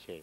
6।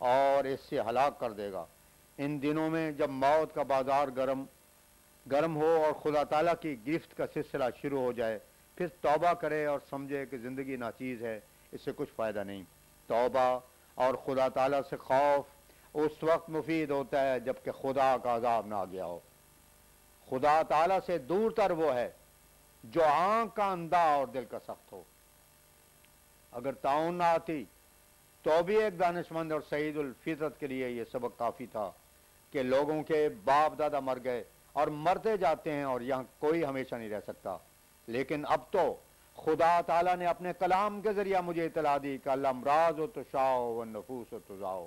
اور اس سے ہلاک کر دے گا۔ ان دنوں میں جب موت کا بازار گرم ہو اور خدا تعالیٰ کی گرفت کا سلسلہ شروع ہو جائے، پھر توبہ کرے اور سمجھے کہ زندگی ناچیز ہے، اس سے کچھ فائدہ نہیں۔ توبہ اور خدا تعالیٰ سے خوف اس وقت مفید ہوتا ہے جب کہ خدا کا عذاب نہ آ گیا ہو۔ خدا تعالیٰ سے دور تر وہ ہے جو آنکھ کا اندھا اور دل کا سخت ہو۔ اگر تعاون نہ آتی تو بھی ایک دانشمند اور سعید الفطرت کے لیے یہ سبق کافی تھا کہ لوگوں کے باپ دادا مر گئے اور مرتے جاتے ہیں اور یہاں کوئی ہمیشہ نہیں رہ سکتا، لیکن اب تو خدا تعالیٰ نے اپنے کلام کے ذریعہ مجھے اطلاع دی کہ الامراض و تشاء والنفوس و تضاء،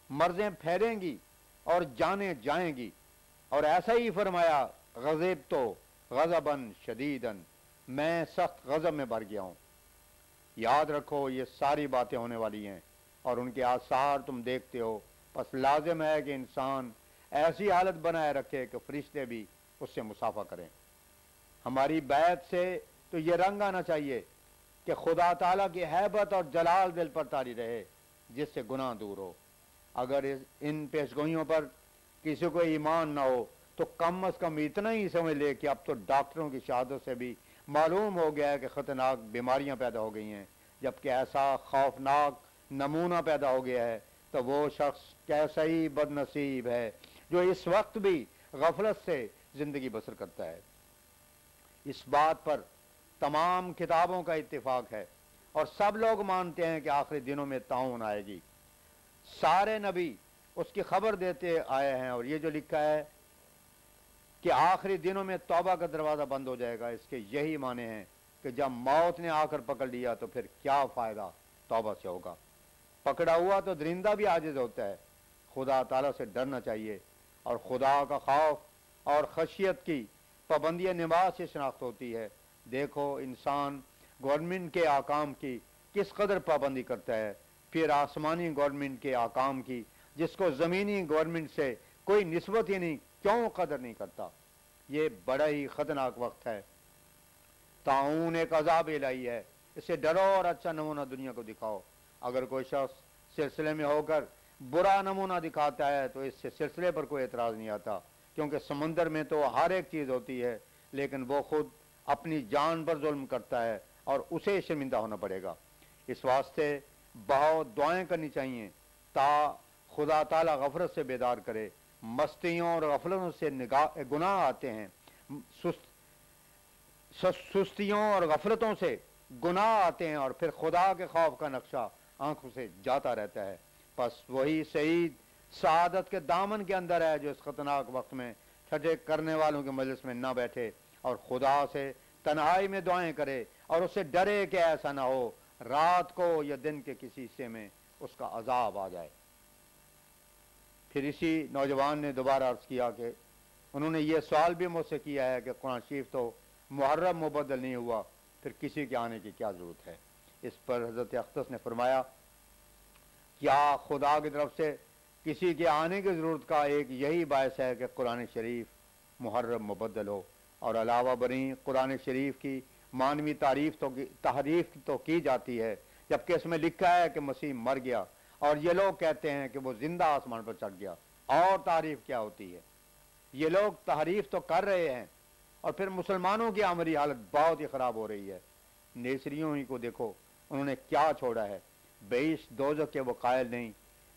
مرضیں پھیلیں گی اور جانیں جائیں گی، اور ایسا ہی فرمایا غضب تو غضباً شدیداً، میں سخت غضب میں بھر گیا ہوں۔ یاد رکھو یہ ساری باتیں ہونے والی ہیں اور ان کے آثار تم دیکھتے ہو، پس لازم ہے کہ انسان ایسی حالت بنائے رکھے کہ فرشتے بھی اس سے مصافحہ کریں۔ ہماری بیعت سے تو یہ رنگ آنا چاہیے کہ خدا تعالیٰ کی ہیبت اور جلال دل پر طاری رہے جس سے گناہ دور ہو۔ اگر ان پیشگوئیوں پر کسی کو ایمان نہ ہو تو کم از کم اتنا ہی سمجھ لے کہ اب تو ڈاکٹروں کی شہادت سے بھی معلوم ہو گیا ہے کہ خطرناک بیماریاں پیدا ہو گئی ہیں۔ جبکہ ایسا خوفناک نمونہ پیدا ہو گیا ہے تو وہ شخص کیسا ہی بد نصیب ہے جو اس وقت بھی غفلت سے زندگی بسر کرتا ہے۔ اس بات پر تمام کتابوں کا اتفاق ہے اور سب لوگ مانتے ہیں کہ آخری دنوں میں طاعون آئے گی۔ سارے نبی اس کی خبر دیتے آئے ہیں، اور یہ جو لکھا ہے کہ آخری دنوں میں توبہ کا دروازہ بند ہو جائے گا، اس کے یہی معنی ہیں کہ جب موت نے آ کر پکڑ لیا تو پھر کیا فائدہ توبہ سے ہوگا۔ پکڑا ہوا تو درندہ بھی عاجز ہوتا ہے۔ خدا تعالیٰ سے ڈرنا چاہیے، اور خدا کا خوف اور خشیت کی پابندی نماز سے شناخت ہوتی ہے۔ دیکھو انسان گورنمنٹ کے احکام کی کس قدر پابندی کرتا ہے، پھر آسمانی گورنمنٹ کے احکام کی جس کو زمینی گورنمنٹ سے کوئی نسبت ہی نہیں، کیوں قدر نہیں کرتا۔ یہ بڑا ہی خطرناک وقت ہے۔ طاعون ایک عذاب الہی ہے، اس سے ڈرو اور اچھا نمونہ دنیا کو دکھاؤ۔ اگر کوئی شخص سلسلے میں ہو کر برا نمونہ دکھاتا ہے تو اس سے سلسلے پر کوئی اعتراض نہیں آتا، کیونکہ سمندر میں تو ہر ایک چیز ہوتی ہے، لیکن وہ خود اپنی جان پر ظلم کرتا ہے اور اسے شرمندہ ہونا پڑے گا۔ اس واسطے بہت دعائیں کرنی چاہیے تا خدا تعالیٰ غفلت سے بیدار کرے۔ مستیوں اور غفلتوں سے گناہ آتے ہیں، سستیوں اور غفلتوں سے گناہ آتے ہیں، اور پھر خدا کے خوف کا نقشہ آنکھوں سے جاتا رہتا ہے۔ پس وہی سعید سعادت کے دامن کے اندر ہے جو اس خطرناک وقت میں ٹھٹے کرنے والوں کے مجلس میں نہ بیٹھے اور خدا سے تنہائی میں دعائیں کرے اور اس سے ڈرے کہ ایسا نہ ہو رات کو یا دن کے کسی حصے میں اس کا عذاب آ جائے۔ پھر اسی نوجوان نے دوبارہ عرض کیا کہ انہوں نے یہ سوال بھی مجھ سے کیا ہے کہ قرآن شریف تو محرم مبدل نہیں ہوا، پھر کسی کے آنے کی کیا ضرورت ہے۔ اس پر حضرت اختص نے فرمایا، کیا خدا کی طرف سے کسی کے آنے کی ضرورت کا ایک یہی باعث ہے کہ قرآن شریف محرم مبدل ہو، اور علاوہ بریں قرآن شریف کی مانوی تحریف تو کی جاتی ہے، جبکہ اس میں لکھا ہے کہ مسیح مر گیا اور یہ لوگ کہتے ہیں کہ وہ زندہ آسمان پر چڑھ گیا، اور تعریف کیا ہوتی ہے۔ یہ لوگ تحریف تو کر رہے ہیں، اور پھر مسلمانوں کی عملی حالت بہت ہی خراب ہو رہی ہے۔ نیسریوں ہی کو دیکھو، انہوں نے کیا چھوڑا ہے، بیش دوزخ کے وہ قائل نہیں،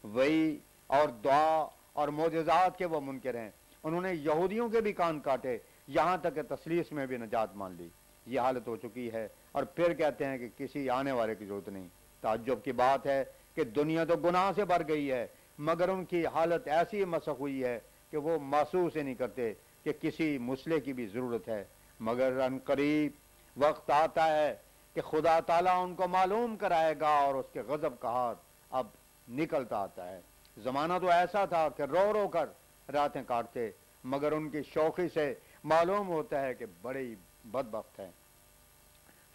وہی اور دعا اور معجزات کے وہ منکر ہیں۔ انہوں نے یہودیوں کے بھی کان کاٹے، یہاں تک کہ تثلیث میں بھی نجات مان لی۔ یہ حالت ہو چکی ہے، اور پھر کہتے ہیں کہ کسی آنے والے کی ضرورت نہیں۔ تعجب کی بات ہے کہ دنیا تو گناہ سے بھر گئی ہے، مگر ان کی حالت ایسی مسخ ہوئی ہے کہ وہ محسوس ہی نہیں کرتے کہ کسی مسئلے کی بھی ضرورت ہے۔ مگر ان قریب وقت آتا ہے کہ خدا تعالیٰ ان کو معلوم کرائے گا اور اس کے غضب کا ہاتھ اب نکلتا آتا ہے۔ زمانہ تو ایسا تھا کہ رو رو کر راتیں کاٹتے، مگر ان کی شوخی سے معلوم ہوتا ہے کہ بڑے ہی بدبخت ہیں۔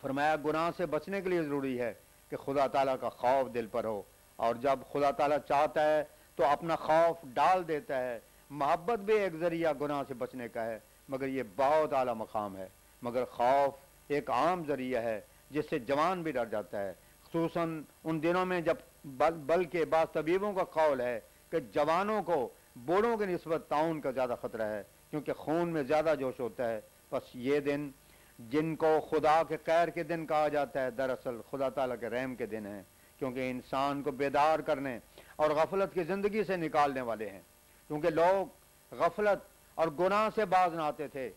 فرمایا گناہ سے بچنے کے لیے ضروری ہے کہ خدا تعالیٰ کا خوف دل پر ہو، اور جب خدا تعالیٰ چاہتا ہے تو اپنا خوف ڈال دیتا ہے۔ محبت بھی ایک ذریعہ گناہ سے بچنے کا ہے، مگر یہ بہت اعلیٰ مقام ہے۔ مگر خوف ایک عام ذریعہ ہے جس سے جوان بھی ڈر جاتا ہے، خصوصاً ان دنوں میں جب بلکہ بعض طبیبوں کا قول ہے کہ جوانوں کو بوڑھوں کی نسبت طاعون کا زیادہ خطرہ ہے، کیونکہ خون میں زیادہ جوش ہوتا ہے۔ بس یہ دن جن کو خدا کے قہر کے دن کہا جاتا ہے، دراصل خدا تعالیٰ کے رحم کے دن ہیں، کیونکہ انسان کو بیدار کرنے اور غفلت کی زندگی سے نکالنے والے ہیں۔ کیونکہ لوگ غفلت اور گناہ سے باز نہ آتے تھے،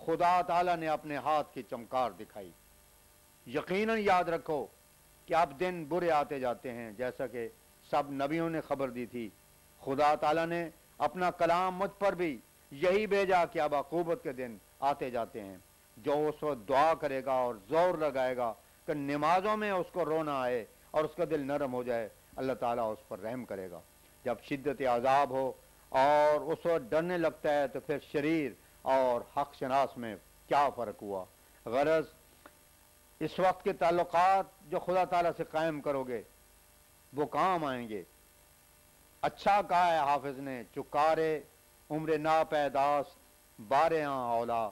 خدا تعالیٰ نے اپنے ہاتھ کی چمکار دکھائی۔ یقیناً یاد رکھو کہ اب دن برے آتے جاتے ہیں، جیسا کہ سب نبیوں نے خبر دی تھی۔ خدا تعالیٰ نے اپنا کلام مجھ پر بھی یہی بھیجا کہ اب عقوبت کے دن آتے جاتے ہیں۔ جو اس وقت دعا کرے گا اور زور لگائے گا کہ نمازوں میں اس کو رونا آئے اور اس کا دل نرم ہو جائے، اللہ تعالیٰ اس پر رحم کرے گا۔ جب شدت عذاب ہو اور اس وقت ڈرنے لگتا ہے تو پھر شریر اور حق شناس میں کیا فرق ہوا؟ غرض اس وقت کے تعلقات جو خدا تعالیٰ سے قائم کرو گے وہ کام آئیں گے۔ اچھا کہا ہے حافظ نے، چکارے عمر ناپیداست بارہاں اولا،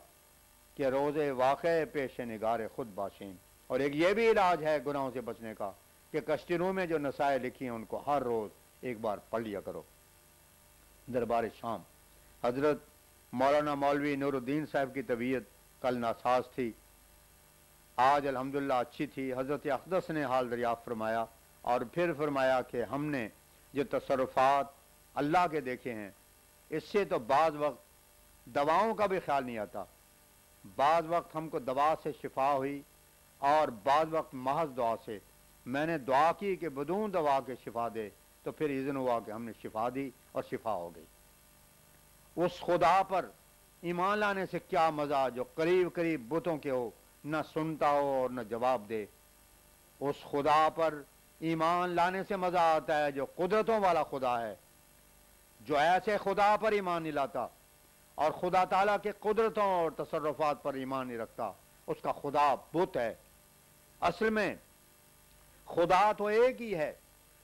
کہ روزے واقع پیش نگار خود باشین۔ اور ایک یہ بھی علاج ہے گناہوں سے بچنے کا کہ کشتیوں میں جو نصائح لکھی ہیں ان کو ہر روز ایک بار پڑھ لیا کرو۔ دربار شام حضرت مولانا مولوی نور الدین صاحب کی طبیعت کل ناساز تھی، آج الحمدللہ اچھی تھی۔ حضرت اقدس نے حال دریافت فرمایا اور پھر فرمایا کہ ہم نے جو تصرفات اللہ کے دیکھے ہیں اس سے تو بعض وقت دواؤں کا بھی خیال نہیں آتا۔ بعض وقت ہم کو دوا سے شفا ہوئی اور بعض وقت محض دعا سے۔ میں نے دعا کی کہ بدون دوا کے شفا دے، تو پھر اذن ہوا کہ ہم نے شفا دی اور شفا ہو گئی۔ اس خدا پر ایمان لانے سے کیا مزہ جو قریب قریب بتوں کے ہو، نہ سنتا ہو اور نہ جواب دے۔ اس خدا پر ایمان لانے سے مزہ آتا ہے جو قدرتوں والا خدا ہے۔ جو ایسے خدا پر ایمان نہیں لاتا اور خدا تعالیٰ کے قدرتوں اور تصرفات پر ایمان نہیں رکھتا، اس کا خدا بت ہے۔ اصل میں خدا تو ایک ہی ہے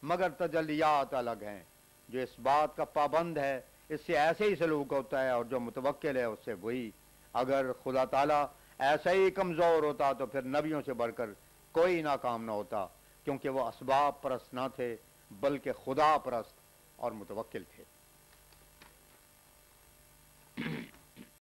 مگر تجلیات الگ ہیں۔ جو اس بات کا پابند ہے اس سے ایسے ہی سلوک ہوتا ہے، اور جو متوکل ہے اس سے وہی۔ اگر خدا تعالیٰ ایسا ہی کمزور ہوتا تو پھر نبیوں سے بڑھ کر کوئی ناکام نہ ہوتا، کیونکہ وہ اسباب پرست نہ تھے بلکہ خدا پرست اور متوکل تھے۔